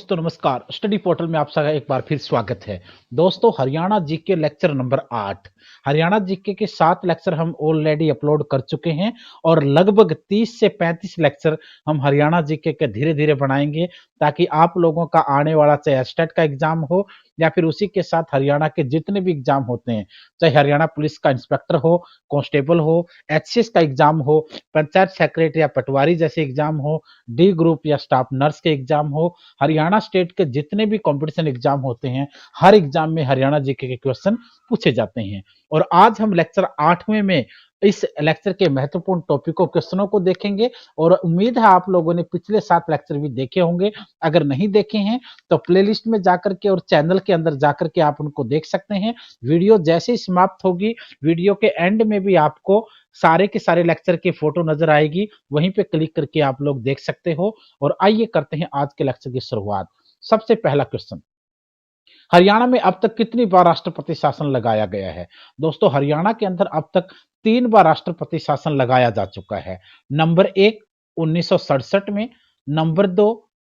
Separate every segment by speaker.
Speaker 1: दोस्तों नमस्कार। Study portal में आप सबका एक बार फिर स्वागत है। दोस्तों Haryana GK lecture number 8 Haryana GK के 7 लेक्चर हम ऑलरेडी अपलोड कर चुके हैं और लगभग 30 से 35 लेक्चर हम हरियाणा जीके के धीरे धीरे बनाएंगे ताकि आप लोगों का आने वाला चाहे एस्टेट का एग्जाम हो या फिर उसी के साथ हरियाणा के जितने भी एग्जाम होते हैं, चाहे हरियाणा पुलिस का इंस्पेक्टर हो, कांस्टेबल हो, एचसीएस का एग्जाम हो, पंचायत सेक्रेटरी या पटवारी जैसे एग्जाम हो, डी ग्रुप या स्टाफ नर्स के एग्जाम हो, हरियाणा स्टेट के जितने भी कंपटीशन एग्जाम होते हैं, हर एग्जाम में हरियाणा जीके के क्वेश्चन पूछे जाते हैं। और आज हम लेक्चर 8वें में इस लेक्चर के महत्वपूर्ण टॉपिकों क्वेश्चनों को देखेंगे और उम्मीद है आप लोगों ने पिछले 7 लेक्चर भी देखे होंगे। अगर नहीं देखे हैं तो प्लेलिस्ट में जाकर के और चैनल के अंदर जाकर के आप उनको देख सकते हैं। वीडियो जैसे ही समाप्त होगी, वीडियो के एंड में भी आपको सारे के सारे लेक्चर की फोटो नजर आएगी, वहीं पे क्लिक करके आप लोग देख सकते हो। और आइए करते हैं आज के लेक्चर की शुरुआत। सबसे पहला क्वेश्चन, हरियाणा में अब तक कितनी बार राष्ट्रपति शासन लगाया गया है? दोस्तों हरियाणा के अंदर अब तक 3 बार राष्ट्रपति शासन लगाया जा चुका है। नंबर 1 1967 में, नंबर 2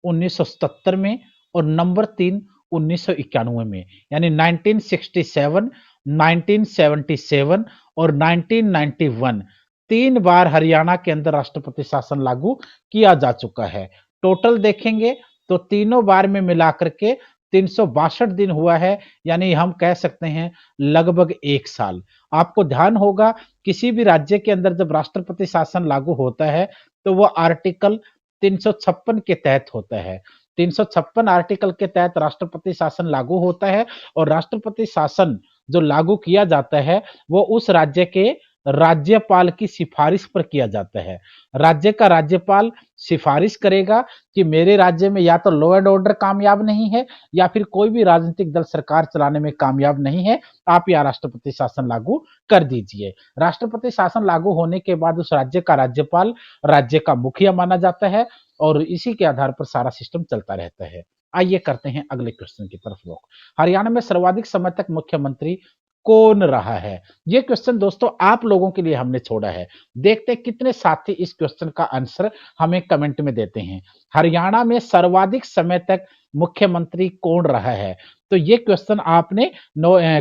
Speaker 1: 1977 में और नंबर 3 1991 में, यानी 1967, 1977 और 1991 3 बार हरियाणा के अंदर राष्ट्रपति शासन लागू किया जा चुका है। टोटल देखेंगे तो तीनों बार में मिलाकर के 362 दिन हुआ है, यानी हम कह सकते हैं लगभग 1 साल। आपको ध्यान होगा किसी भी राज्य के अंदर जब राष्ट्रपति शासन लागू होता है तो वो आर्टिकल 356 के तहत होता है। 356 आर्टिकल के तहत राष्ट्रपति शासन लागू होता है और राष्ट्रपति शासन जो लागू किया जाता है वो उस राज्य के राज्यपाल की सिफारिश पर किया जाता है। राज्य का राज्यपाल सिफारिश करेगा कि मेरे राज्य में या तो लॉ एंड ऑर्डर कामयाब नहीं है या फिर कोई भी राजनीतिक दल सरकार चलाने में कामयाब नहीं है, आप यहाँ राष्ट्रपति शासन लागू कर दीजिए। राष्ट्रपति शासन लागू होने के बाद उस राज्य का राज्यपाल राज्य का मुखिया माना जाता है और इसी के आधार पर सारा सिस्टम चलता रहता है। आइए करते हैं अगले क्वेश्चन की तरफ लोग। हरियाणा में सर्वाधिक समय तक मुख्यमंत्री कौन रहा है? ये क्वेश्चन दोस्तों आप लोगों के लिए हमने छोड़ा है। देखते हैं कितने साथी इस क्वेश्चन का आंसर हमें कमेंट में देते हैं। हरियाणा में सर्वाधिक समय तक मुख्यमंत्री कौन रहा है? तो ये क्वेश्चन आपने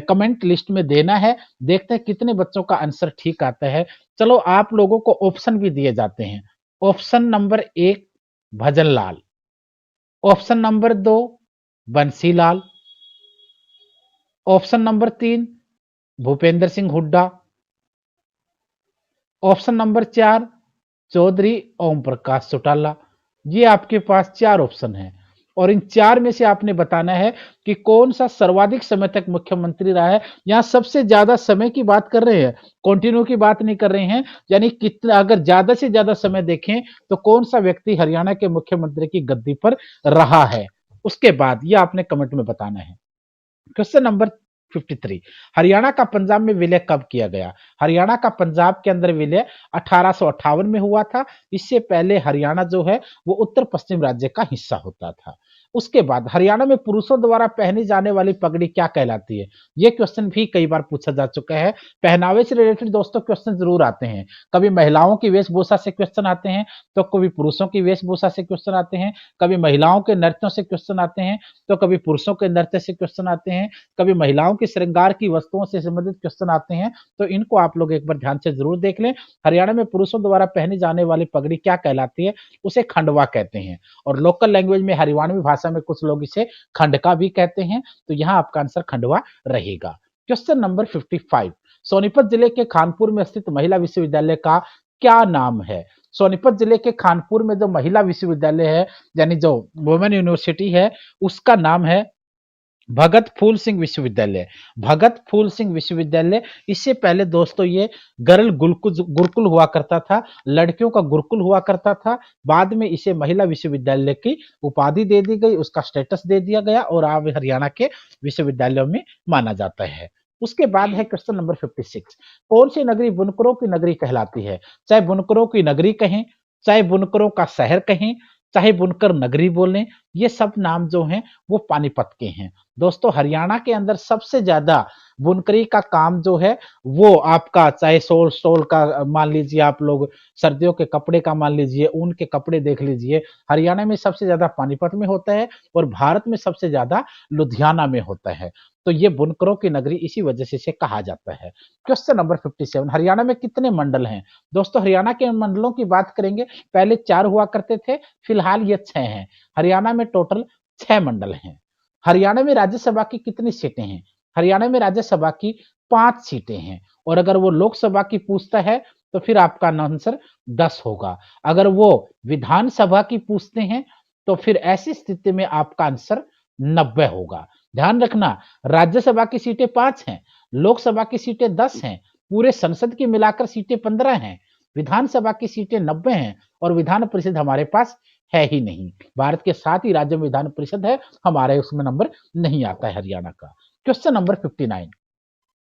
Speaker 1: कमेंट लिस्ट में देना है। देखते हैं कितने बच्चों का आंसर ठीक आता है। चलो आप लोगों को ऑप्शन भी दिए जाते हैं। Option number 1 Bhajanlal, option number 2 Bansilal, option number 3 Bhupendra Singh Hooda, option number 4 Chaudhary Om Prakash Chautala. ये आपके पास 4 ऑप्शन हैं और इन 4 में से आपने बताना है कि कौन सा सर्वाधिक समय तक मुख्यमंत्री रहा है। यहां सबसे ज्यादा समय की बात कर रहे हैं, कंटिन्यू की बात नहीं कर रहे हैं। यानी कितना, अगर ज्यादा से ज्यादा समय देखें तो कौन सा व्यक्ति हरियाणा के मुख्यमंत्री की गद्दी पर रहा है, उसके बाद ये आपने कमेंट में बताना है। क्वेश्चन नंबर 53, हरियाणा का पंजाब में विलय कब किया गया? हरियाणा का पंजाब के अंदर विलय 1858 में हुआ था। इससे पहले हरियाणा जो है वो उत्तर पश्चिम राज्य का हिस्सा होता था। उसके बाद हरियाणा में पुरुषों द्वारा पहनी जाने वाली पगड़ी क्या कहलाती है? ये क्वेश्चन भी कई बार पूछा जा चुका है। पहनावे से रिलेटेड दोस्तों क्वेश्चन जरूर आते हैं। कभी महिलाओं की वेशभूषा से क्वेश्चन आते हैं, तो कभी पुरुषों की वेशभूषा से क्वेश्चन आते हैं, कभी महिलाओं के नृत्यों से क्वेश्चन आते हैं, तो कभी पुरुषों के नृत्य से क्वेश्चन आते हैं, कभी महिलाओं के श्रृंगार की वस्तुओं से संबंधित क्वेश्चन आते हैं। तो इनको आप लोग एक बार ध्यान से जरूर देख लें। हरियाणा में पुरुषों द्वारा पहनी जाने वाली पगड़ी क्या कहलाती है? उसे खंडवा कहते हैं और लोकल लैंग्वेज में हरियाणवी भाषा में कुछ लोग इसे खंडका भी कहते हैं। तो यहां आपका आंसर खंडवा रहेगा। क्वेश्चन नंबर 55, सोनीपत जिले के खानपुर में स्थित महिला विश्वविद्यालय का क्या नाम है? सोनीपत जिले के खानपुर में जो महिला विश्वविद्यालय है, यानी जो वुमेन यूनिवर्सिटी है, उसका नाम है भगत फूल सिंह विश्वविद्यालय। भगत फूल सिंह विश्वविद्यालय। इससे पहले दोस्तों ये गर्ल गुरुकुल हुआ करता था, लड़कियों का गुरुकुल हुआ करता था। बाद में इसे महिला विश्वविद्यालय की उपाधि दे दी गई, उसका स्टेटस दे दिया गया और अब हरियाणा के विश्वविद्यालयों में माना जाता है। उसके बाद है क्वेश्चन नंबर 56, कौन सी नगरी बुनकरों की नगरी कहलाती है? चाहे बुनकरों की नगरी कहें, चाहे बुनकरों का शहर कहें, चाहे बुनकर नगरी बोलें, ये सब नाम जो हैं वो पानीपत के हैं। दोस्तों हरियाणा के अंदर सबसे ज़्यादा बुनकरी का काम जो है वो आपका चाहे शॉल स्टॉल का मान लीजिए, आप लोग सर्दियों के कपड़े का मान लीजिए, ऊन के कपड़े देख लीजिए, हरियाणा में सबसे ज़्यादा पानीपत में होता है और भारत में सबसे ज़्यादा लुधियाना में होता है। तो ये बुनकरों की नगरी इसी वजह से इसे कहा जाता है। क्वेश्चन नंबर 57, हरियाणा में कितने मंडल हैं? दोस्तों हरियाणा के मंडलों की बात करेंगे, पहले 4 हुआ करते थे, फिलहाल ये 6 हैं। हरियाणा में टोटल 6 मंडल हैं। हरियाणा में राज्यसभा की कितनी सीटें हैं? हरियाणा में राज्यसभा की 5 सीटें हैं और अगर वो लोकसभा की पूछता है तो फिर आपका आंसर 10 होगा। अगर वो विधानसभा की पूछते हैं तो फिर ऐसी स्थिति में आपका आंसर 90 होगा। ध्यान रखना, राज्यसभा की सीटें 5 हैं, लोकसभा की सीटें 10 हैं, पूरे संसद की मिलाकर सीटें 15 हैं, विधानसभा की सीटें 90 हैं और विधान परिषद हमारे पास है ही नहीं। भारत के 7 ही राज्यों में विधान परिषद है, हमारे उसमें नंबर नहीं आता है हरियाणा का। क्वेश्चन नंबर 59,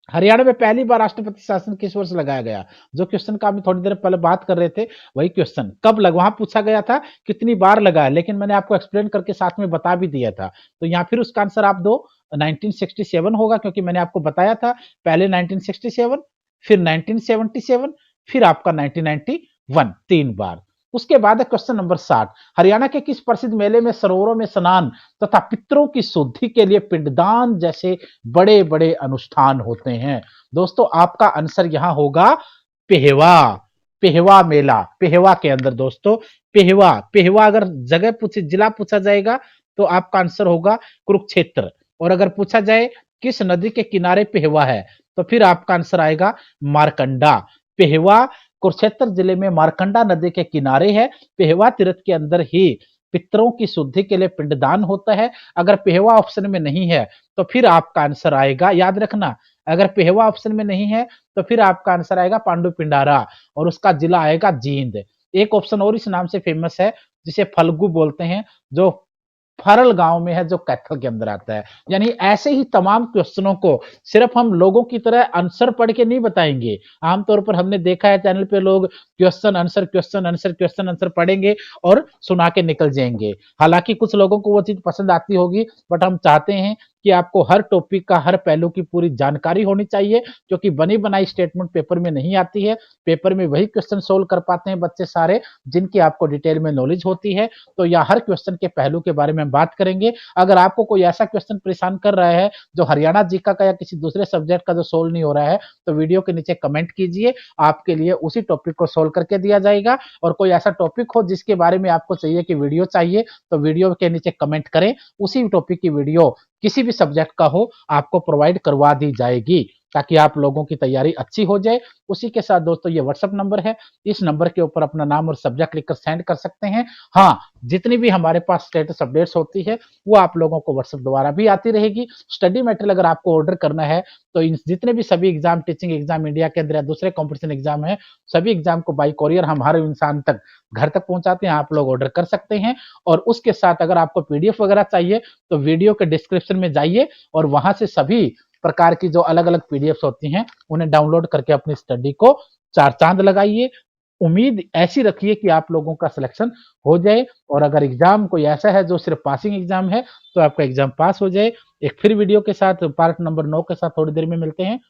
Speaker 1: हरियाणा में पहली बार राष्ट्रपति शासन किस वर्ष लगाया गया? जो क्वेश्चन का हम थोड़ी देर पहले बात कर रहे थे, वही क्वेश्चन कब लगा, वहां पूछा गया था कितनी बार लगाया, लेकिन मैंने आपको एक्सप्लेन करके साथ में बता भी दिया था। तो यहाँ फिर उसका आंसर आप दो, 1967 होगा, क्योंकि मैंने आपको बताया था पहले 1967, फिर 1977, फिर आपका 1991, 3 बार। उसके बाद है क्वेश्चन नंबर 60, हरियाणा के किस प्रसिद्ध मेले में सरोवरों में स्नान तथा पितरों की शुद्धि के लिए पिंडदान जैसे बड़े बड़े अनुष्ठान होते हैं? दोस्तों आपका आंसर यहां होगा पेहवा। पेहवा मेला, पेहवा के अंदर दोस्तों, पेहवा, पेहवा अगर जगह पूछे, जिला पूछा जाएगा तो आपका आंसर होगा कुरुक्षेत्र। और अगर पूछा जाए किस नदी के किनारे पेहवा है तो फिर आपका आंसर आएगा मारकंडा। पेहवा कुरुक्षेत्र जिले में मारकंडा नदी के किनारे है। पेहवा तीर्थ के अंदर ही पितरों की शुद्धि के लिए पिंडदान होता है। अगर पेहवा ऑप्शन में नहीं है तो फिर आपका आंसर आएगा, याद रखना, अगर पेहवा ऑप्शन में नहीं है तो फिर आपका आंसर आएगा पांडु पिंडारा और उसका जिला आएगा जींद। एक ऑप्शन और इस नाम से फेमस है जिसे फल्गु बोलते हैं, जो फरल गांव में है, जो कैथल के अंदर आता है। यानी ऐसे ही तमाम क्वेश्चनों को सिर्फ हम लोगों की तरह आंसर पढ़ के नहीं बताएंगे। आमतौर पर हमने देखा है चैनल पे लोग question answer question answer question answer पढ़ेंगे और सुना के निकल जाएंगे। हालांकि कुछ लोगों को वो चीज पसंद आती होगी, बट हम चाहते हैं कि आपको हर टॉपिक का, हर पहलू की पूरी जानकारी होनी चाहिए, क्योंकि बनी बनाई स्टेटमेंट पेपर में नहीं आती है। पेपर में वही क्वेश्चन सोल्व कर पाते हैं बच्चे सारे जिनकी आपको डिटेल में नॉलेज होती है। तो यह हर क्वेश्चन के पहलू के बारे में बात करेंगे। अगर आपको कोई ऐसा क्वेश्चन परेशान कर रहा है जो हरियाणा जीका का या किसी दूसरे सब्जेक्ट का जो सोल्व नहीं हो रहा है, तो वीडियो के नीचे कमेंट कीजिए, आपके लिए उसी टॉपिक को सोल्व करके दिया जाएगा। और कोई ऐसा टॉपिक हो जिसके बारे में आपको चाहिए कि वीडियो चाहिए, तो वीडियो के नीचे कमेंट करें, उसी टॉपिक की वीडियो किसी भी सब्जेक्ट का हो आपको प्रोवाइड करवा दी जाएगी, ताकि आप लोगों की तैयारी अच्छी हो जाए। उसी के साथ दोस्तों ये व्हाट्सएप नंबर है, इस नंबर के ऊपर अपना नाम और सब्जेक्ट लिखकर सेंड कर सकते हैं। हाँ, जितनी भी हमारे पास स्टेटस अपडेट्स होती है वो आप लोगों को व्हाट्सएप द्वारा भी आती रहेगी। स्टडी मटेरियल अगर आपको ऑर्डर करना है तो इन जितने भी सभी एग्जाम, टीचिंग एग्जाम इंडिया के अंदर या दूसरे कॉम्पिटिशन एग्जाम है, सभी एग्जाम को बाई कोरियर हम हर इंसान तक, घर तक पहुंचाते हैं, आप लोग ऑर्डर कर सकते हैं। और उसके साथ अगर आपको पीडीएफ वगैरह चाहिए तो वीडियो के डिस्क्रिप्शन में जाइए और वहां से सभी प्रकार की जो अलग अलग पीडीएफ होती हैं उन्हें डाउनलोड करके अपनी स्टडी को चार चांद लगाइए। उम्मीद ऐसी रखिए कि आप लोगों का सिलेक्शन हो जाए, और अगर एग्जाम कोई ऐसा है जो सिर्फ पासिंग एग्जाम है तो आपका एग्जाम पास हो जाए। एक फिर वीडियो के साथ पार्ट नंबर 9 के साथ थोड़ी देर में मिलते हैं।